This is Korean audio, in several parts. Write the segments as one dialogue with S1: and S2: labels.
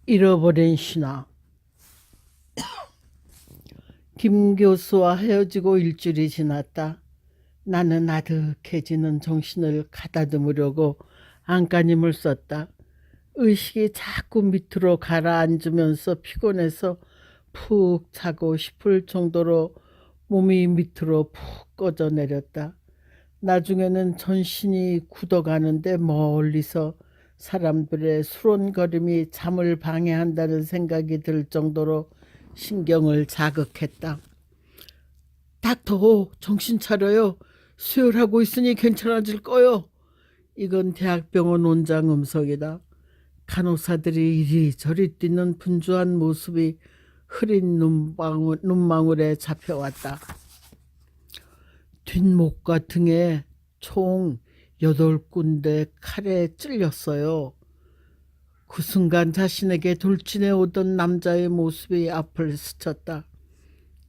S1: 잃어버린 신화. 김 교수와 헤어지고 일주일이 지났다. 나는 아득해지는 정신을 가다듬으려고 안간힘을 썼다. 의식이 자꾸 밑으로 가라앉으면서 피곤해서 푹 자고 싶을 정도로 몸이 밑으로 푹 꺼져 내렸다. 나중에는 전신이 굳어가는데 멀리서 사람들의 수론거림이 잠을 방해한다는 생각이 들 정도로 신경을 자극했다. 닥터, 정신 차려요. 수혈하고 있으니 괜찮아질 거요. 이건 대학병원 원장 음성이다. 간호사들이 이리저리 뛰는 분주한 모습이 흐린 눈망울에 잡혀왔다. 뒷목과 등에 총 8군데 칼에 찔렸어요. 그 순간 자신에게 돌진해 오던 남자의 모습이 앞을 스쳤다.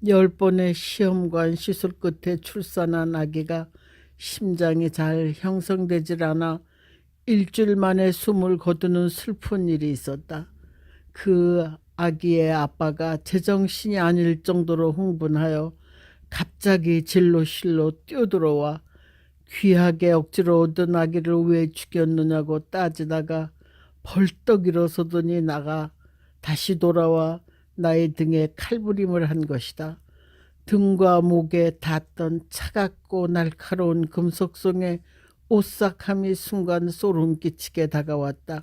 S1: 10번의 시험관 시술 끝에 출산한 아기가 심장이 잘 형성되질 않아 일주일 만에 숨을 거두는 슬픈 일이 있었다. 그 아기의 아빠가 제정신이 아닐 정도로 흥분하여 갑자기 진로실로 뛰어들어와 귀하게 억지로 얻은 아기를 왜 죽였느냐고 따지다가 벌떡 일어서더니 나가 다시 돌아와 나의 등에 칼부림을 한 것이다. 등과 목에 닿던 차갑고 날카로운 금속성의 오싹함이 순간 소름 끼치게 다가왔다.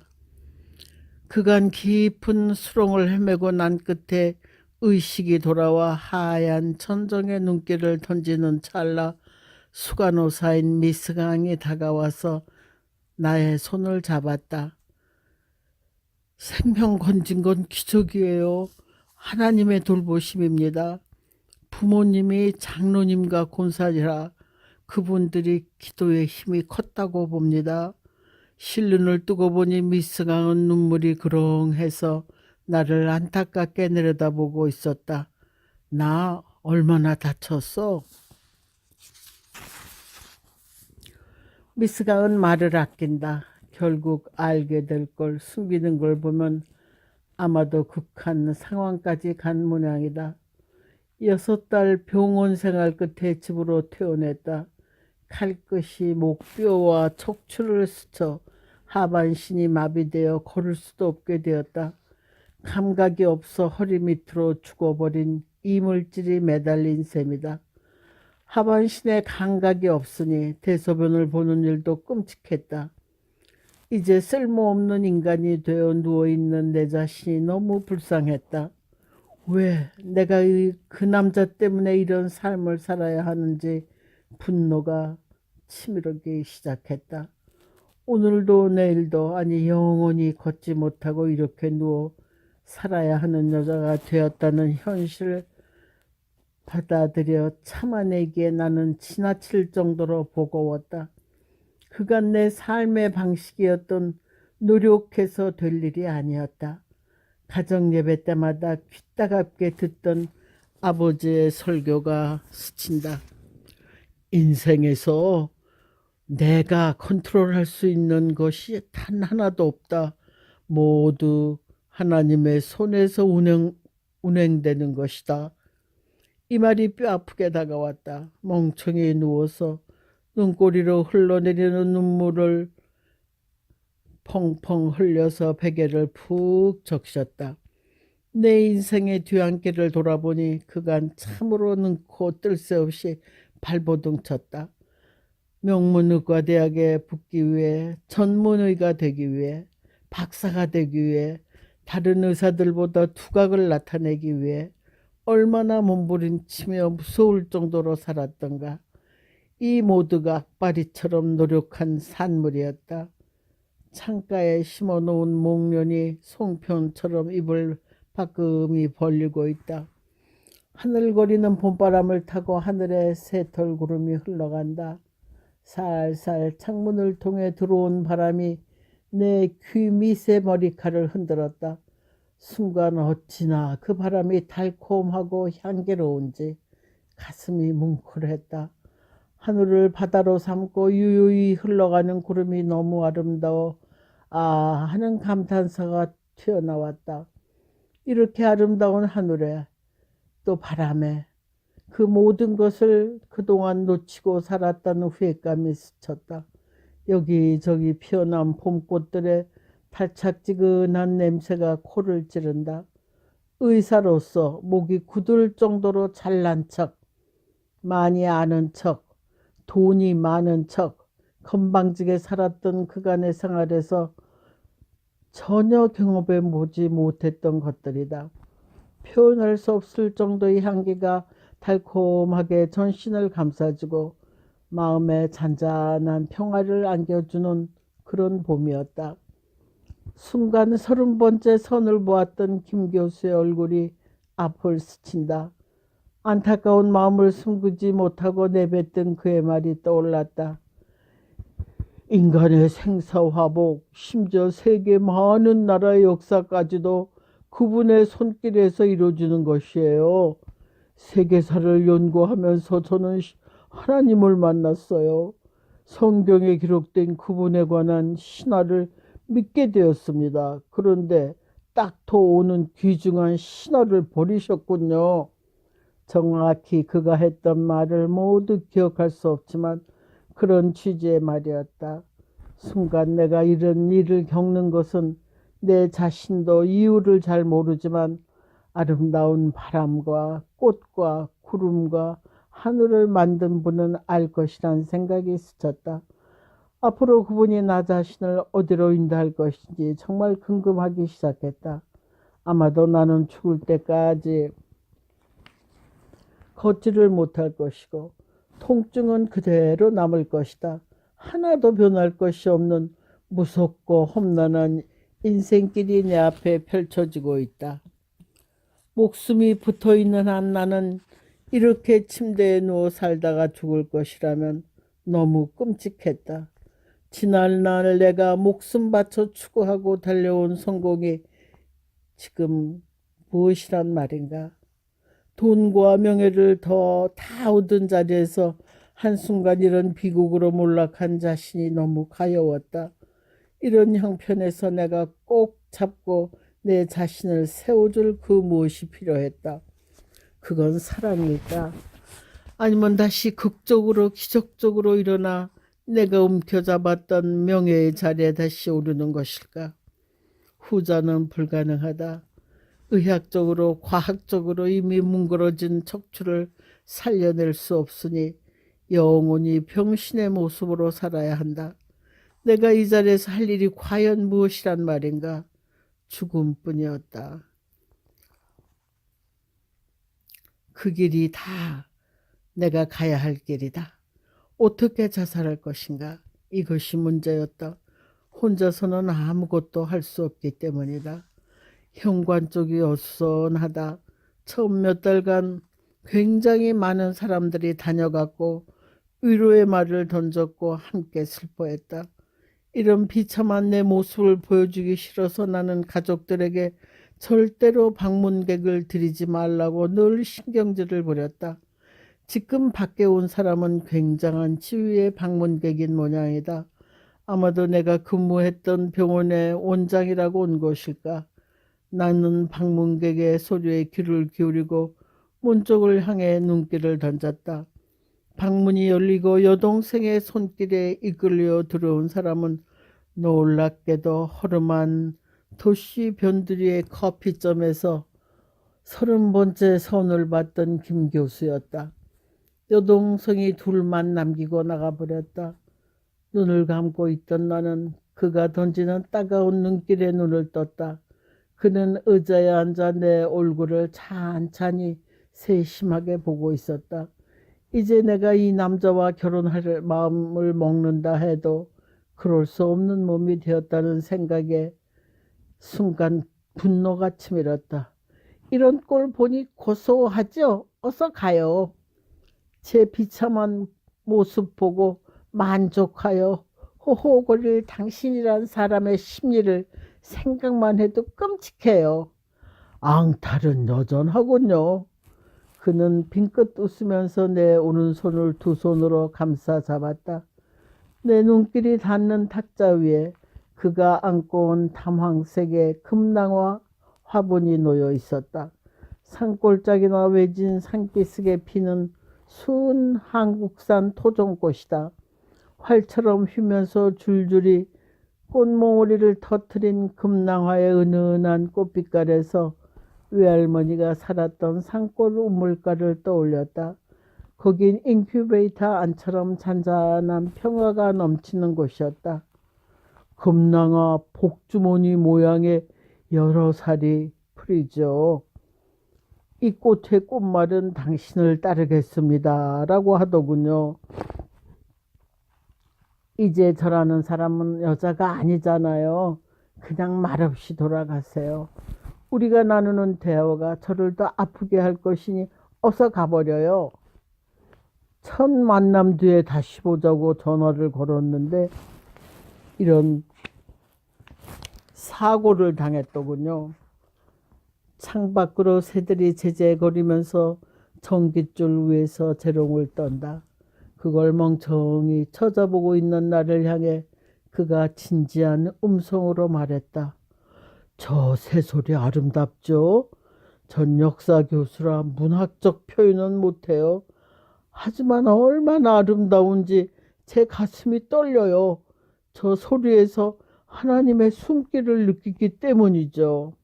S1: 그간 깊은 수렁을 헤매고 난 끝에 의식이 돌아와 하얀 천정의 눈길을 던지는 찰나 수간호사인 미스강이 다가와서 나의 손을 잡았다. 생명 건진 건 기적이에요. 하나님의 돌보심입니다. 부모님이 장로님과 권사니라 그분들이 기도의 힘이 컸다고 봅니다. 실눈을 뜨고 보니 미스강은 눈물이 그렁해서 나를 안타깝게 내려다보고 있었다. 나 얼마나 다쳤어? 미스강은 말을 아낀다. 결국 알게 될 걸 숨기는 걸 보면 아마도 극한 상황까지 간 모양이다. 6달 병원 생활 끝에 집으로 퇴원했다. 칼끝이 목뼈와 척추를 스쳐 하반신이 마비되어 걸을 수도 없게 되었다. 감각이 없어 허리 밑으로 죽어버린 이물질이 매달린 셈이다. 하반신에 감각이 없으니 대소변을 보는 일도 끔찍했다. 이제 쓸모없는 인간이 되어 누워있는 내 자신이 너무 불쌍했다. 왜 내가 그 남자 때문에 이런 삶을 살아야 하는지 분노가 치밀기 시작했다. 오늘도 내일도 아니 영원히 걷지 못하고 이렇게 누워 살아야 하는 여자가 되었다는 현실을 받아들여 참아내기에 나는 지나칠 정도로 버거웠다. 그간 내 삶의 방식이었던 노력해서 될 일이 아니었다. 가정 예배 때마다 귀따갑게 듣던 아버지의 설교가 스친다. 인생에서 내가 컨트롤할 수 있는 것이 단 하나도 없다. 모두 하나님의 손에서 운행되는 것이다. 이 말이 뼈 아프게 다가왔다. 멍청이 누워서 눈꼬리로 흘러내리는 눈물을 펑펑 흘려서 베개를 푹 적셨다. 내 인생의 뒤안길을 돌아보니 그간 참으로 능코 뜰 새 없이 발버둥 쳤다. 명문의과대학에 붙기 위해, 전문의가 되기 위해, 박사가 되기 위해, 다른 의사들보다 두각을 나타내기 위해 얼마나 몸부림치며 무서울 정도로 살았던가. 이 모두가 악바리처럼 노력한 산물이었다. 창가에 심어놓은 목련이 송편처럼 입을 바끔히 벌리고 있다. 하늘거리는 봄바람을 타고 하늘에 새털구름이 흘러간다. 살살 창문을 통해 들어온 바람이 내 귀 밑의 머리카락을 흔들었다. 순간 어찌나 그 바람이 달콤하고 향기로운지 가슴이 뭉클했다. 하늘을 바다로 삼고 유유히 흘러가는 구름이 너무 아름다워 아 하는 감탄사가 튀어나왔다. 이렇게 아름다운 하늘에 또 바람에 그 모든 것을 그동안 놓치고 살았다는 후회감이 스쳤다. 여기저기 피어난 봄꽃들의 달짝지근한 냄새가 코를 찌른다. 의사로서 목이 굳을 정도로 잘난 척, 많이 아는 척, 돈이 많은 척, 건방지게 살았던 그간의 생활에서 전혀 경험해 보지 못했던 것들이다. 표현할 수 없을 정도의 향기가 달콤하게 전신을 감싸주고 마음에 잔잔한 평화를 안겨주는 그런 봄이었다. 순간 30번째 선을 보았던 김 교수의 얼굴이 앞을 스친다. 안타까운 마음을 숨기지 못하고 내뱉던 그의 말이 떠올랐다. 인간의 생사화복, 심지어 세계 많은 나라의 역사까지도 그분의 손길에서 이루어지는 것이에요. 세계사를 연구하면서 저는 하나님을 만났어요. 성경에 기록된 그분에 관한 신화를 믿게 되었습니다. 그런데 딱토 오는 귀중한 신화를 버리셨군요. 정확히 그가 했던 말을 모두 기억할 수 없지만 그런 취지의 말이었다. 순간 내가 이런 일을 겪는 것은 내 자신도 이유를 잘 모르지만 아름다운 바람과 꽃과 구름과 하늘을 만든 분은 알 것이란 생각이 스쳤다. 앞으로 그분이 나 자신을 어디로 인도할 것인지 정말 궁금하기 시작했다. 아마도 나는 죽을 때까지 걷지를 못할 것이고 통증은 그대로 남을 것이다. 하나도 변할 것이 없는 무섭고 험난한 인생길이 내 앞에 펼쳐지고 있다. 목숨이 붙어있는 한 나는 이렇게 침대에 누워 살다가 죽을 것이라면 너무 끔찍했다. 지난날 내가 목숨 바쳐 추구하고 달려온 성공이 지금 무엇이란 말인가? 돈과 명예를 더 다 얻은 자리에서 한순간 이런 비극으로 몰락한 자신이 너무 가여웠다. 이런 형편에서 내가 꼭 잡고 내 자신을 세워줄 그 무엇이 필요했다. 그건 사랑일까? 아니면 다시 극적으로 기적적으로 일어나 내가 움켜잡았던 명예의 자리에 다시 오르는 것일까? 후자는 불가능하다. 의학적으로 과학적으로 이미 뭉그러진 척추를 살려낼 수 없으니 영원히 병신의 모습으로 살아야 한다. 내가 이 자리에서 할 일이 과연 무엇이란 말인가? 죽음뿐이었다. 그 길이 다 내가 가야 할 길이다. 어떻게 자살할 것인가? 이것이 문제였다. 혼자서는 아무것도 할 수 없기 때문이다. 현관 쪽이 어수선하다. 처음 몇 달간 굉장히 많은 사람들이 다녀갔고 위로의 말을 던졌고 함께 슬퍼했다. 이런 비참한 내 모습을 보여주기 싫어서 나는 가족들에게 절대로 방문객을 들이지 말라고 늘 신경질을 부렸다. 지금 밖에 온 사람은 굉장한 치유의 방문객인 모양이다. 아마도 내가 근무했던 병원의 원장이라고 온 것일까? 나는 방문객의 소리에 귀를 기울이고 문 쪽을 향해 눈길을 던졌다. 방문이 열리고 여동생의 손길에 이끌려 들어온 사람은 놀랍게도 허름한 도시 변두리의 커피점에서 30번째 선을 받던 김 교수였다. 여동생이 둘만 남기고 나가버렸다. 눈을 감고 있던 나는 그가 던지는 따가운 눈길에 눈을 떴다. 그는 의자에 앉아 내 얼굴을 찬찬히 세심하게 보고 있었다. 이제 내가 이 남자와 결혼할 마음을 먹는다 해도 그럴 수 없는 몸이 되었다는 생각에 순간 분노가 치밀었다. 이런 꼴 보니 고소하죠? 어서 가요. 제 비참한 모습 보고 만족하여 호호거릴 당신이란 사람의 심리를 생각만 해도 끔찍해요. 앙탈은 여전하군요. 그는 빙긋 웃으면서 내 오른손을 두 손으로 감싸 잡았다. 내 눈길이 닿는 탁자 위에 그가 안고 온 담황색의 금낭화 화분이 놓여 있었다. 산골짜기나 외진 산기슭에 피는 순 한국산 토종꽃이다. 활처럼 휘면서 줄줄이 꽃몽우리를 터트린 금낭화의 은은한 꽃빛깔에서 외할머니가 살았던 산골 우물가를 떠올렸다. 거긴 인큐베이터 안처럼 잔잔한 평화가 넘치는 곳이었다. 금낭화 복주머니 모양의 여러 살이 풀이죠. 이 꽃의 꽃말은 당신을 따르겠습니다 라고 하더군요. 이제 저라는 사람은 여자가 아니잖아요. 그냥 말없이 돌아가세요. 우리가 나누는 대화가 저를 더 아프게 할 것이니 어서 가버려요. 첫 만남 뒤에 다시 보자고 전화를 걸었는데 이런 사고를 당했더군요. 창밖으로 새들이 제제거리면서 전깃줄 위에서 재롱을 떤다. 그걸 멍청이 쳐다보고 있는 나를 향해 그가 진지한 음성으로 말했다. 저 새소리 아름답죠? 전 역사 교수라 문학적 표현은 못해요. 하지만 얼마나 아름다운지 제 가슴이 떨려요. 저 소리에서 하나님의 숨기를 느끼기 때문이죠.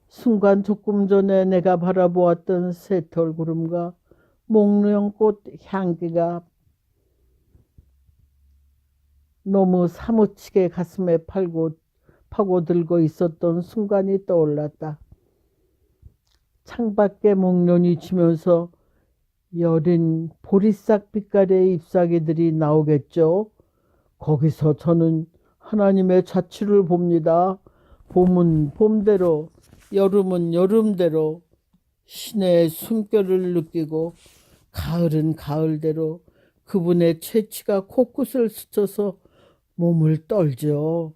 S1: 순간 조금 전에 내가 바라보았던 새털구름과 목련꽃 향기가 너무 사무치게 가슴에 파고들고 있었던 순간이 떠올랐다. 창밖에 목련이 지면서 여린 보리싹 빛깔의 잎사귀들이 나오겠죠. 거기서 저는 하나님의 자취를 봅니다. 봄은 봄대로, 여름은 여름대로 신의 숨결을 느끼고 가을은 가을대로 그분의 채취가 코끝을 스쳐서 몸을 떨죠.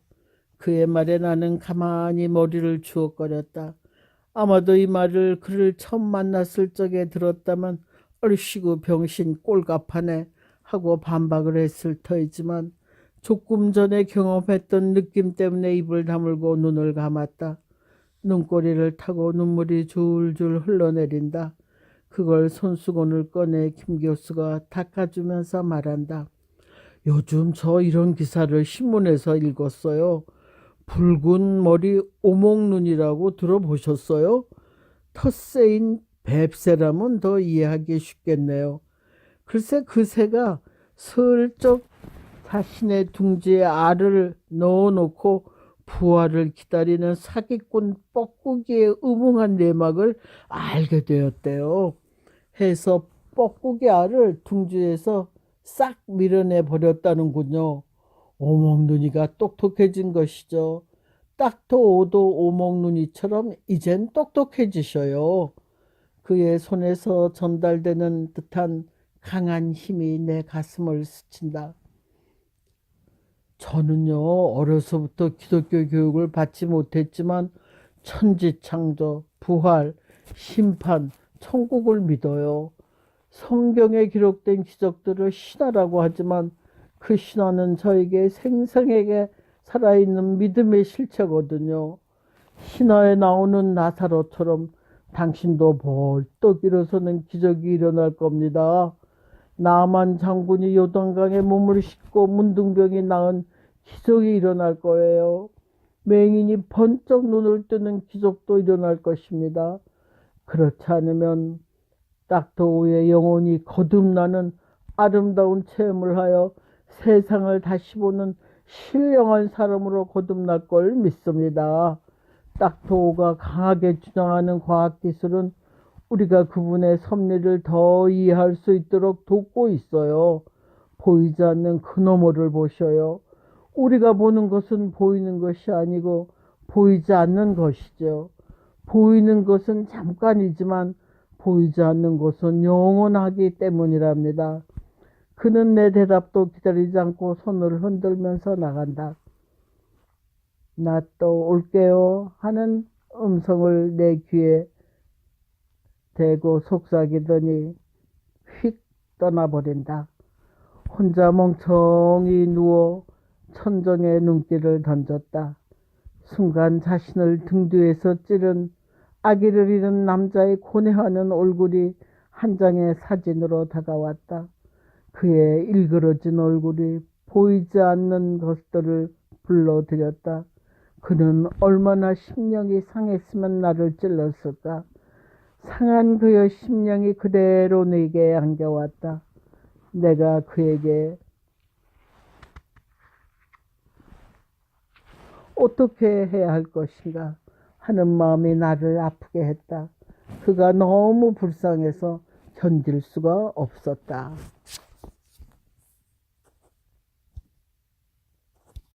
S1: 그의 말에 나는 가만히 머리를 주워거렸다. 아마도 이 말을 그를 처음 만났을 적에 들었다면 얼씨구 병신 꼴갑하네 하고 반박을 했을 터이지만 조금 전에 경험했던 느낌 때문에 입을 다물고 눈을 감았다. 눈꼬리를 타고 눈물이 줄줄 흘러내린다. 그걸 손수건을 꺼내 김 교수가 닦아주면서 말한다. 요즘 저 이런 기사를 신문에서 읽었어요. 붉은 머리 오목눈이라고 들어보셨어요? 텃새인 뱁새라면 더 이해하기 쉽겠네요. 글쎄 그 새가 슬쩍 자신의 둥지에 알을 넣어놓고 부활을 기다리는 사기꾼 뻐꾸기의 음흉한 내막을 알게 되었대요. 해서 뻐꾸기 알을 둥지에서 싹 밀어내 버렸다는군요. 오목눈이가 똑똑해진 것이죠. 딱도 오도 오목눈이처럼 이젠 똑똑해지셔요. 그의 손에서 전달되는 듯한 강한 힘이 내 가슴을 스친다. 저는요, 어려서부터 기독교 교육을 받지 못했지만 천지창조, 부활, 심판, 천국을 믿어요. 성경에 기록된 기적들을 신화라고 하지만 그 신화는 저에게 생생하게 살아있는 믿음의 실체거든요. 신화에 나오는 나사로처럼 당신도 벌떡 일어서는 기적이 일어날 겁니다. 나만 장군이 요단강에 몸을 싣고 문둥병이 나은 기적이 일어날 거예요. 맹인이 번쩍 눈을 뜨는 기적도 일어날 것입니다. 그렇지 않으면 닥터우의 영혼이 거듭나는 아름다운 체험을 하여 세상을 다시 보는 신령한 사람으로 거듭날 걸 믿습니다. 닥터우가 강하게 주장하는 과학기술은 우리가 그분의 섭리를 더 이해할 수 있도록 돕고 있어요. 보이지 않는 그 너머를 보셔요. 우리가 보는 것은 보이는 것이 아니고 보이지 않는 것이죠. 보이는 것은 잠깐이지만 보이지 않는 것은 영원하기 때문이랍니다. 그는 내 대답도 기다리지 않고 손을 흔들면서 나간다. 나 또 올게요 하는 음성을 내 귀에 대고 속삭이더니 휙 떠나버린다. 혼자 멍청이 누워 천정에 눈길을 던졌다. 순간 자신을 등 뒤에서 찌른 아기를 잃은 남자의 고뇌하는 얼굴이 한 장의 사진으로 다가왔다. 그의 일그러진 얼굴이 보이지 않는 것들을 불러들였다. 그는 얼마나 심령이 상했으면 나를 찔렀을까. 상한 그의 심령이 그대로 내게 안겨왔다. 내가 그에게 어떻게 해야 할 것인가 하는 마음이 나를 아프게 했다. 그가 너무 불쌍해서 견딜 수가 없었다.